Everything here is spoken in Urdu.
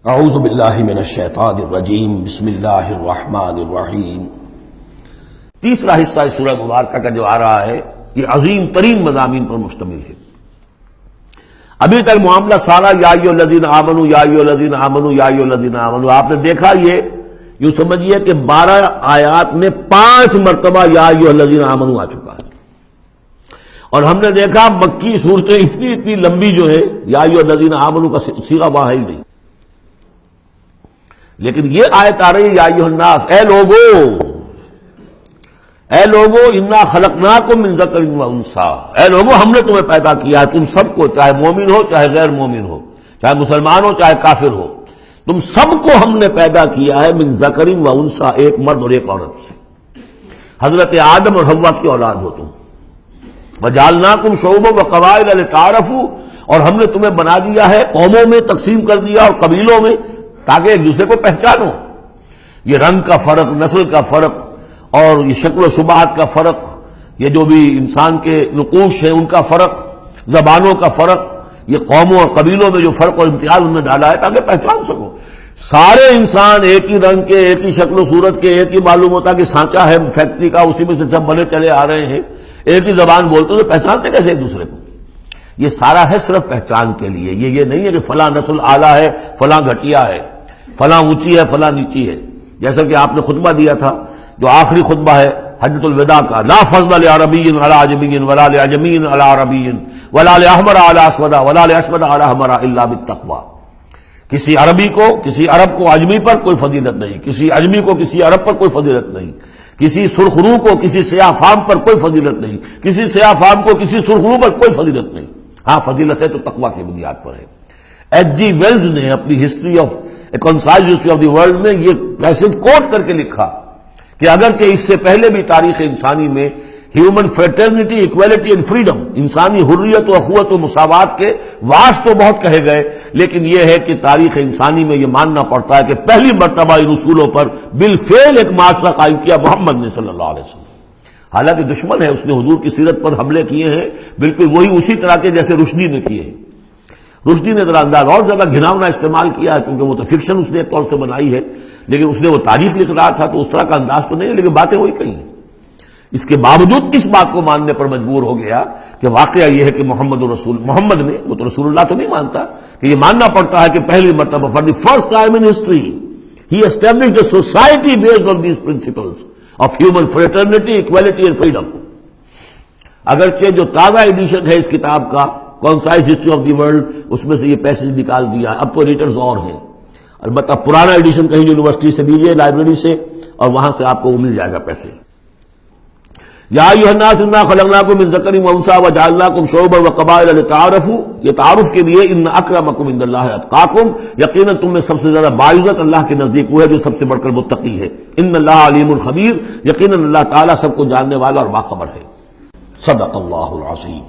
اعوذ باللہ من الشیطان الرجیم بسم اللہ الرحمن الرحیم۔ تیسرا حصہ اس سورہ مبارکہ کا جو آ رہا ہے یہ عظیم ترین مضامین پر مشتمل ہے۔ ابھی تک معاملہ سارا یا ایھا الذین آمنوا یا ایھا الذین آمنوا یا ایھا الذین آمنوا، آپ نے دیکھا یہ یوں سمجھیے کہ 12 آیات میں 5 مرتبہ یا ایھا الذین آمنوا آ چکا ہے، اور ہم نے دیکھا مکی صورتیں اتنی لمبی جو ہے یا ایھا الذین آمنوا کا صیغہ وہاں ہے ہی نہیں، لیکن یہ آیت آ رہی ہے یا ایھا الناس، اے لوگو انا خلقناکم من ذکر و انثی، اے لوگو ہم نے تمہیں پیدا کیا ہے، تم سب کو، چاہے مومن ہو چاہے غیر مومن ہو، چاہے مسلمان ہو چاہے کافر ہو، تم سب کو ہم نے پیدا کیا ہے من ذکر و انثی، ایک مرد اور ایک عورت سے۔ حضرت آدم اور حوا کی اولاد ہو تم۔ وجعلناکم شعوبا وقبائل لتعارفوا، اور ہم نے تمہیں بنا دیا ہے، قوموں میں تقسیم کر دیا اور قبیلوں میں، تاکہ ایک دوسرے کو پہچانو۔ یہ رنگ کا فرق، نسل کا فرق، اور یہ شکل و شباہت کا فرق، یہ جو بھی انسان کے نقوش ہیں ان کا فرق، زبانوں کا فرق، یہ قوموں اور قبیلوں میں جو فرق اور امتیاز انہوں نے ڈالا ہے تاکہ پہچان سکو۔ سارے انسان ایک ہی رنگ کے، ایک ہی شکل و صورت کے، ایک ہی معلوم ہوتا کہ سانچہ ہے فیکٹری کا، اسی میں سے سب بنے چلے آ رہے ہیں، ایک ہی زبان بولتے تو پہچانتے کیسے ایک دوسرے کو؟ یہ سارا ہے صرف پہچان کے لیے، یہ نہیں ہے کہ فلاں نسل اعلیٰ ہے، فلاں گھٹیا ہے، فلاں اونچی ہے، فلاں نیچی ہے۔ جیسا کہ آپ نے خطبہ دیا تھا، جو آخری خطبہ ہے حجۃ الوداع کا، لا فضل لعربی علی عجمی ولا لعجمی علی عربی ولا لاحمر علی اسود ولا لاسود علی احمر الا بالتقوی۔ کسی عربی کو، کسی عرب کو عجمی پر کوئی فضیلت نہیں، کسی عجمی کو کسی عرب پر کوئی فضیلت نہیں، کسی سرخ رو کو کسی سیاہ فام پر کوئی فضیلت نہیں، کسی سیاہ فام کو کسی سرخ رو پر کوئی فضیلت نہیں۔ ہاں فضیلت ہے تو تقوی کی بنیاد پر ہے۔ ایچ جی ویلز نے اپنی history of concise history of the world میں یہ پیسج کوٹ کر کے لکھا کہ اگرچہ اس سے پہلے بھی تاریخ انسانی میں human fraternity, equality and freedom, انسانی حریت و اخوت و مساوات کے واعظ تو بہت کہے گئے، لیکن یہ ہے کہ تاریخ انسانی میں یہ ماننا پڑتا ہے کہ پہلی مرتبہ ان اصولوں پر بالفعل ایک معاشرہ قائم کیا محمد نے صلی اللہ علیہ وسلم۔ حالانکہ دشمن ہے، اس نے حضور کی سیرت پر حملے کیے ہیں، بالکل وہی اسی طرح کے جیسے رشدی نے کیے ہیں۔ رشدی نے ذرا انداز اور زیادہ گھناؤنا استعمال کیا ہے، چونکہ وہ تو فکشن اس نے ایک طور سے بنائی ہے، لیکن اس نے وہ تاریخ لکھ رہا تھا تو اس طرح کا انداز تو نہیں ہے، لیکن باتیں وہی کہیں ہیں۔ اس کے باوجود کس بات کو ماننے پر مجبور ہو گیا کہ واقعہ یہ ہے کہ محمد نے، وہ تو رسول اللہ تو نہیں مانتا، کہ یہ ماننا پڑتا ہے کہ پہلی مرتبہ for the first time in history ہی established a society based on these principles of human fraternity, equality and freedom. اگرچہ جو تازہ ایڈیشن ہے اس کتاب کا concise history of the world, اس میں سے یہ پیسج نکال دیا ہے، اب تو ایڈیٹرز اور ہیں، البتہ پرانا ایڈیشن کہیں یونیورسٹی سے لیجیے، لائبریری سے، اور وہاں سے آپ کو وہ مل جائے گا پیسے۔ یا ایھا الناس انا خلقناکم من ذکر و انثی وجعلناکم شعوبا وقبائل لتعارفوا، یہ تعارف کے لیے، ان اکرمکم عند اللہ اتقاکم، یقیناً تم میں سب سے زیادہ باعزت اللہ کے نزدیک وہ ہے جو سب سے بڑھ کر متقی ہے۔ ان اللہ علیم خبیر، یقیناً اللہ تعالیٰ سب کو جاننے والا اور باخبر ہے۔ صدق اللہ العظیم۔